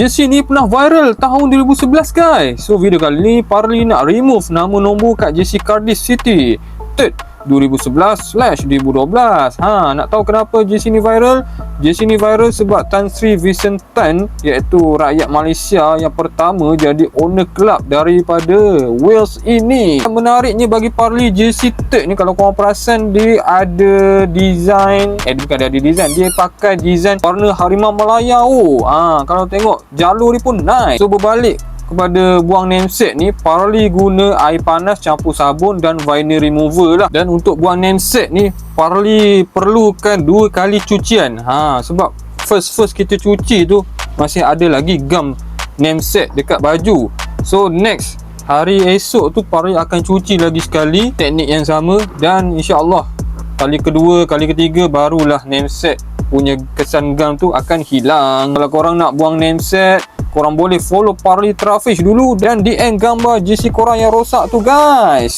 jersey ni pernah viral tahun 2011 guys. So video kali ni Parley nak remove nama nombor kat jersey Cardiff City 3rd 2011/2012. Nak tahu kenapa jersey ni viral? Jersey ni viral sebab Tan Sri Vincent Tan, iaitu rakyat Malaysia yang pertama jadi owner club daripada Wales ini. Yang menariknya bagi Parley, jersey 3rd ni kalau korang perasan dia ada design, bukan dia ada design, dia pakai design warna harimau Malaya. Kalau tengok jalur ni pun nice. So berbalik kepada buang namesake ni, Parley guna air panas campur sabun dan vinyl remover lah. Dan untuk buang namesake ni, Parley perlukan 2 kali cucian. Sebab first kita cuci tu masih ada lagi gum namesake dekat baju. So next hari esok tu Parley akan cuci lagi sekali, teknik yang sama, dan insya-Allah kali kedua, kali ketiga barulah namesake punya kesan gum tu akan hilang. Kalau korang nak buang namesake, korang boleh follow Parley Trafish dulu dan DM gambar jersey korang yang rosak tu guys.